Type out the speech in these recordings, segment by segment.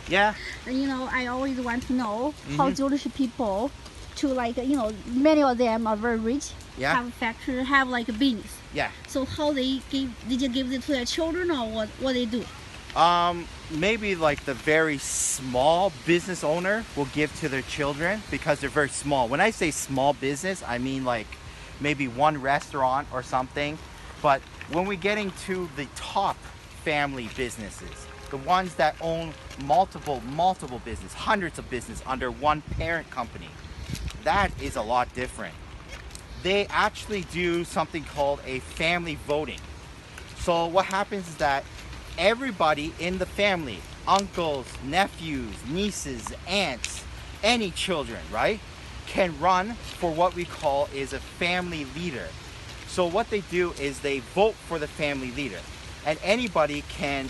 Yeah. I always want to know how Jewish people to many of them are very rich, Yeah. have factory, have like a business. Yeah. So how they did you give it to their children or what they do? Maybe like the very small business owner will give to their children because they're very small. When I say small business, I mean like maybe one restaurant or something. But when we're getting to the top family businesses, the ones that own multiple business, hundreds of business under one parent company, that is a lot different. They actually do something called a family voting. So what happens is that everybody in the family, uncles, nephews, nieces, aunts, any children, right, can run for what we call is a family leader. So what they do is they vote for the family leader. And anybody can,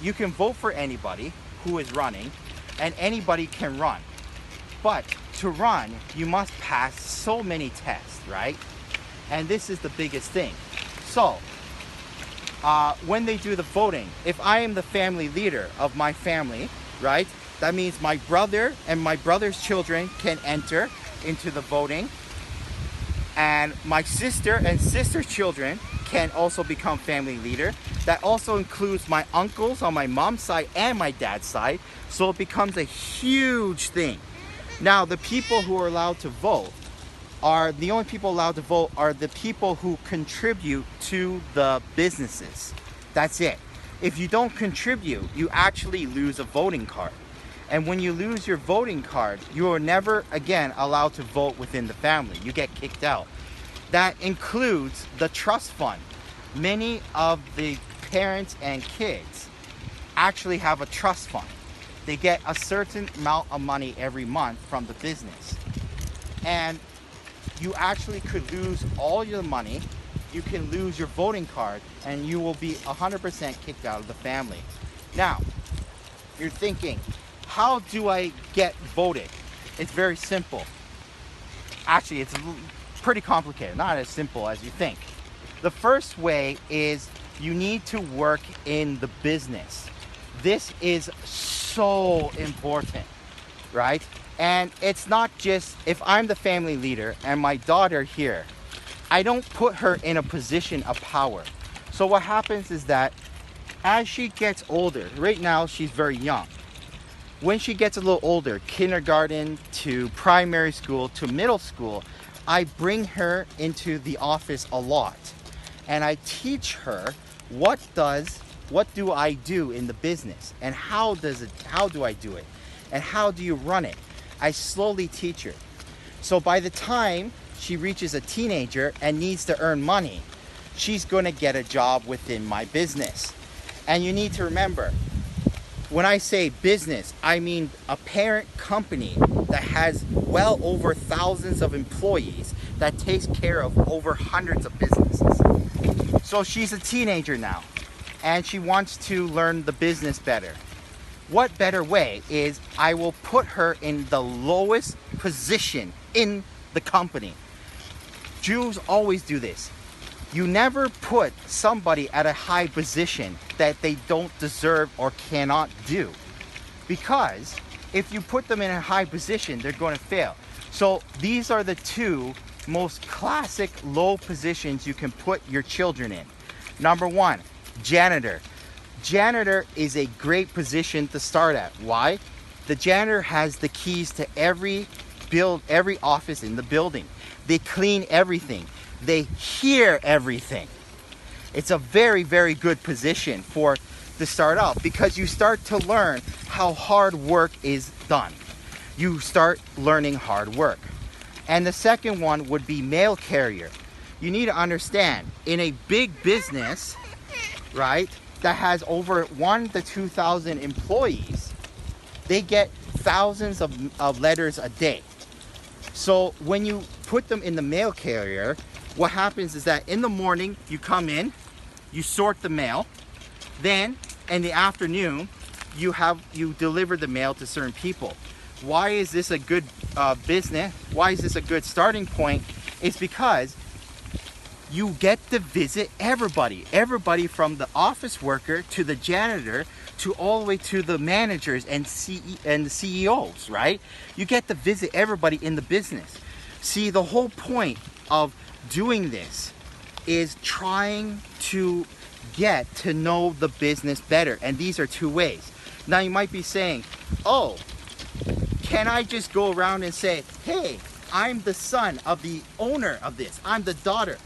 you can vote for anybody who is running, and anybody can run. But to run, you must pass so many tests, right? And this is the biggest thing. So, when they do the voting, if I am the family leader of my family, right, that means my brother and my brother's children can enter into the voting, and my sister and sister's children can also become family leader. That also includes my uncles on my mom's side and my dad's side, so it becomes a huge thing. Now, the people who are allowed to vote are the only people allowed to vote are the people who contribute to the businesses. That's it. If you don't contribute, you actually lose a voting card. And when you lose your voting card, you are never again allowed to vote within the family. You get kicked out. That includes the trust fund. Many of the parents and kids actually have a trust fund. They get a certain amount of money every month from the business. And you actually could lose all your money, you can lose your voting card, and you will be 100% kicked out of the family. Now, you're thinking, how do I get voted? It's very simple. Actually, it's pretty complicated, not as simple as you think. The first way is you need to work in the business. This is so important, right? And it's not just if I'm the family leader and my daughter here, I don't put her in a position of power. So what happens is that as she gets older, right now she's very young. When she gets a little older, kindergarten to primary school to middle school, I bring her into the office a lot. And I teach her what do I do in the business, and how do I do it, and how do you run it. I slowly teach her. So by the time she reaches a teenager and needs to earn money, she's going to get a job within my business. And you need to remember, when I say business, I mean a parent company that has well over thousands of employees that takes care of over hundreds of businesses. So she's a teenager now, and she wants to learn the business better. What better way is I will put her in the lowest position in the company. Jews always do this. You never put somebody at a high position that they don't deserve or cannot do. Because if you put them in a high position, they're going to fail. So these are the two most classic low positions you can put your children in. Number one, janitor. Janitor is a great position to start at. Why? The janitor has the keys to every office in the building. They clean everything. They hear everything. It's a very, very good position to start out, because you start to learn how hard work is done. You start learning hard work. And the second one would be mail carrier. You need to understand, in a big business, right, that has over 1,000 to 2,000 employees, they get thousands of letters a day. So when you put them in the mail carrier, what happens is that in the morning you come in, you sort the mail, then in the afternoon you deliver the mail to certain people. Why is this a good business? Why is this a good starting point? It's because you get to visit everybody from the office worker to the janitor to all the way to the managers and the CEOs, right? You get to visit everybody in the business. See, the whole point of doing this is trying to get to know the business better, and these are two ways. Now you might be saying, oh, can I just go around and say, hey, I'm the son of the owner of this, I'm the daughter?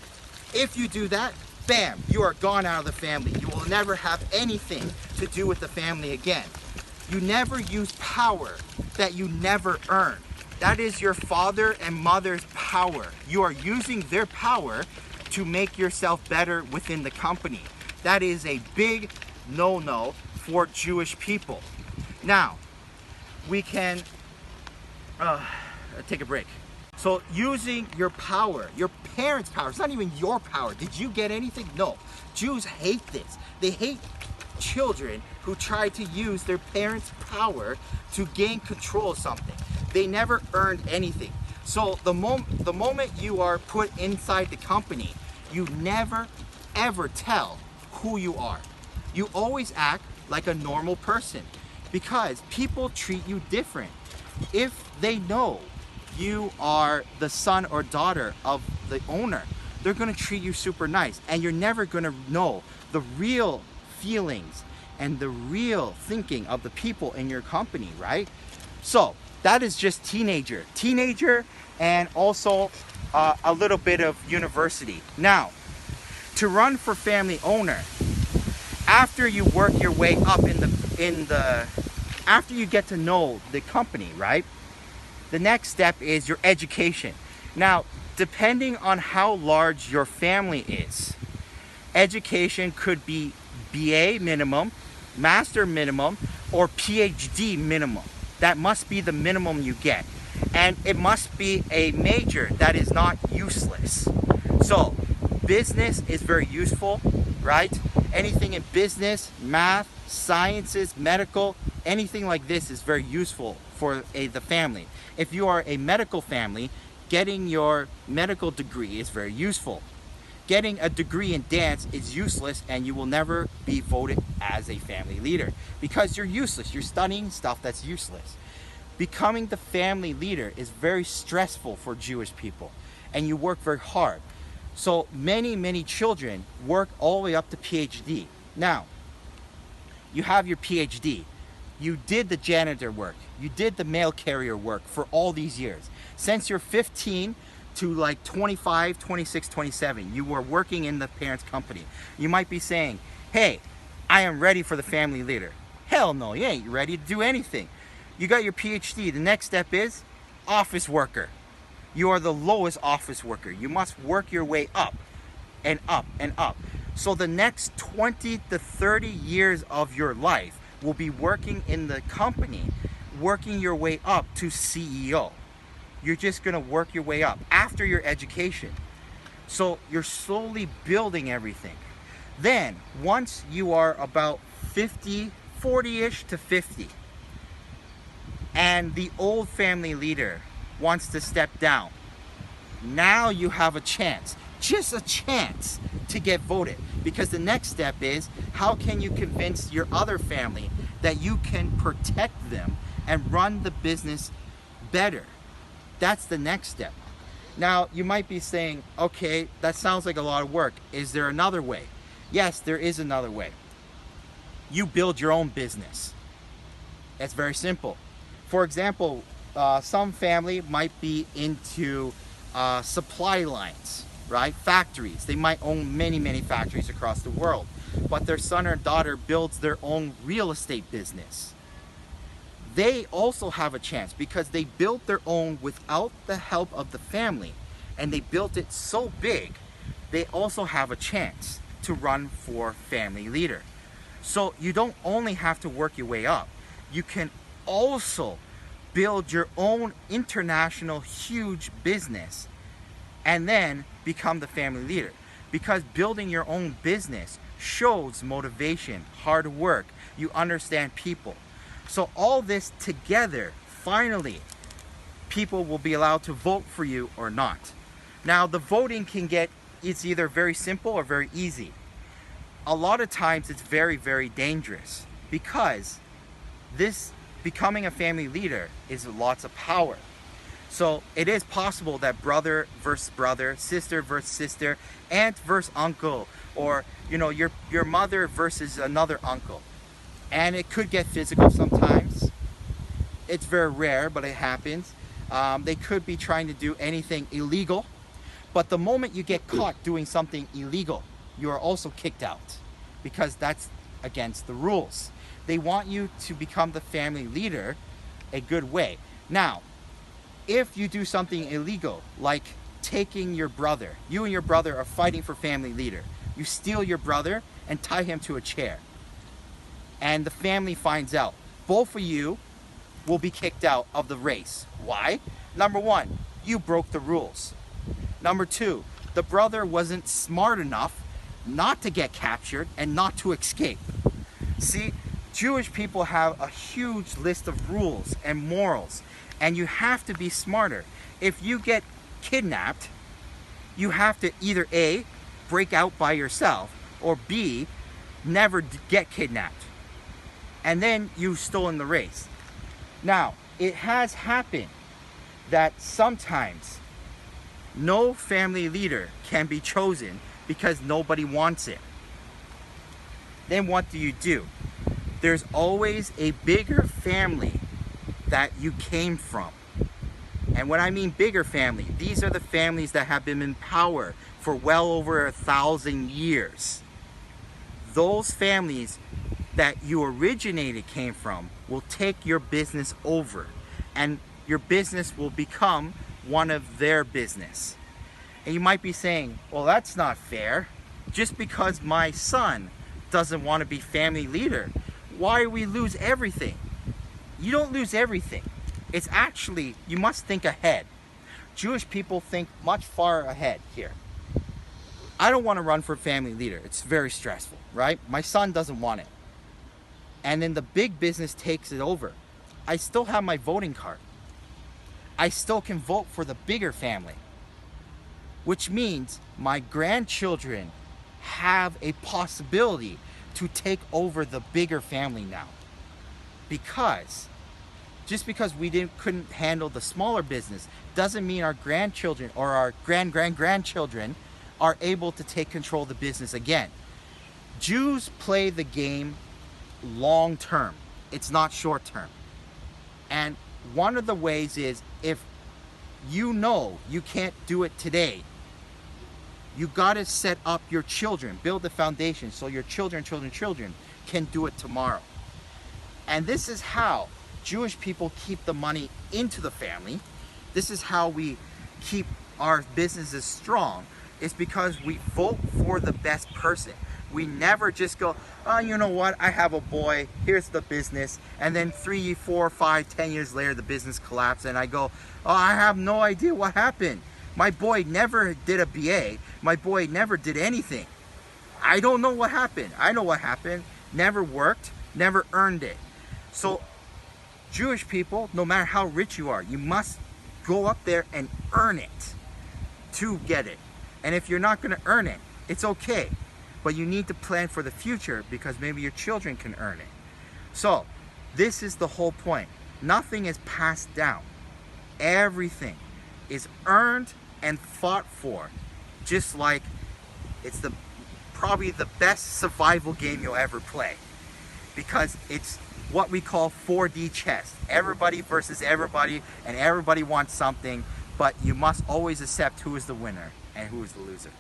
If you do that, bam, you are gone out of the family. You will never have anything to do with the family again. You never use power that you never earned. That is your father and mother's power. You are using their power to make yourself better within the company. That is a big no-no for Jewish people. Now, we can take a break. So using your power, your parents' power, it's not even your power. Did you get anything? No. Jews hate this. They hate children who try to use their parents' power to gain control of something. They never earned anything. So the moment you are put inside the company, you never ever tell who you are. You always act like a normal person because people treat you different. If they know you are the son or daughter of the owner, they're going to treat you super nice, and you're never going to know the real feelings and the real thinking of the people in your company, right? So that is just teenager, and also a little bit of university. Now, to run for family owner, after you work your way up after you get to know the company, right? The next step is your education. Now, depending on how large your family is, education could be BA minimum, master minimum, or PhD minimum. That must be the minimum you get. And it must be a major that is not useless. So, business is very useful, right? Anything in business, math, sciences, medical, anything like this is very useful for the family. If you are a medical family, getting your medical degree is very useful. Getting a degree in dance is useless, and you will never be voted as a family leader because you're useless. You're studying stuff that's useless. Becoming the family leader is very stressful for Jewish people, and you work very hard. So many children work all the way up to PhD. Now, you have your PhD. You did the janitor work. You did the mail carrier work for all these years. Since you're 15 to like 25, 26, 27, you were working in the parents' company. You might be saying, hey, I am ready for the family leader. Hell no, you ain't ready to do anything. You got your PhD. The next step is office worker. You are the lowest office worker. You must work your way up and up and up. So the next 20 to 30 years of your life will be working in the company, working your way up to CEO. You're just gonna work your way up after your education. So you're slowly building everything. Then, once you are about 50, 40-ish to 50, and the old family leader wants to step down, now you have a chance, just a chance, to get voted. Because the next step is, how can you convince your other family that you can protect them and run the business better? That's the next step. Now, you might be saying, okay, that sounds like a lot of work. Is there another way? Yes, there is another way. You build your own business. It's very simple. For example, some family might be into supply lines, right? Factories. They might own many factories across the world, but their son or daughter builds their own real estate business. They also have a chance because they built their own without the help of the family, and they built it so big, they also have a chance to run for family leader. So you don't only have to work your way up, you can also build your own international huge business and then become the family leader. Because building your own business shows motivation, hard work, you understand people. So all this together, finally, people will be allowed to vote for you or not. Now, the voting can get it's either very simple or very easy. A lot of times it's very, very dangerous because this becoming a family leader is lots of power. So it is possible that brother versus brother, sister versus sister, aunt versus uncle, or your mother versus another uncle. And it could get physical sometimes. It's very rare, but it happens. They could be trying to do anything illegal. But the moment you get caught doing something illegal, you are also kicked out because that's against the rules. They want you to become the family leader a good way. Now, if you do something illegal, like taking your brother, you and your brother are fighting for family leader. You steal your brother and tie him to a chair. And the family finds out. Both of you will be kicked out of the race. Why? Number one, you broke the rules. Number two, the brother wasn't smart enough not to get captured and not to escape. See, Jewish people have a huge list of rules and morals, and you have to be smarter. If you get kidnapped, you have to either A, break out by yourself, or B, never get kidnapped. And then you've stolen the race. Now, it has happened that sometimes no family leader can be chosen because nobody wants it. Then what do? There's always a bigger family that you came from. And when I mean bigger family, these are the families that have been in power for well over 1,000 years. Those families that you originated came from will take your business over, and your business will become one of their business. And you might be saying, well, that's not fair. Just because my son doesn't want to be family leader, why do we lose everything? You don't lose everything. It's actually, you must think ahead. Jewish people think much far ahead here. I don't want to run for family leader. It's very stressful, right? My son doesn't want it. And then the big business takes it over. I still have my voting card. I still can vote for the bigger family, which means my grandchildren have a possibility to take over the bigger family now. Because just because we couldn't handle the smaller business doesn't mean our grandchildren or our grandchildren are able to take control of the business again. Jews play the game long term. It's not short term. And one of the ways is, if you know you can't do it today, you got to set up your children, build the foundation so your children can do it tomorrow. And this is how Jewish people keep the money into the family. This is how we keep our businesses strong. It's because we vote for the best person. We never just go, oh, you know what, I have a boy, here's the business, and then 3, 4, 5, 10 years later the business collapsed and I go, oh, I have no idea what happened. My boy never did a BA. My boy never did anything. I don't know what happened. I know what happened. Never worked, never earned it. So Jewish people, no matter how rich you are, you must go up there and earn it to get it. And if you're not going to earn it, it's okay. But you need to plan for the future because maybe your children can earn it. So this is the whole point. Nothing is passed down. Everything is earned and fought for. Just like it's probably the best survival game you'll ever play. Because it's what we call 4D chess. Everybody versus everybody, and everybody wants something, but you must always accept who is the winner and who is the loser.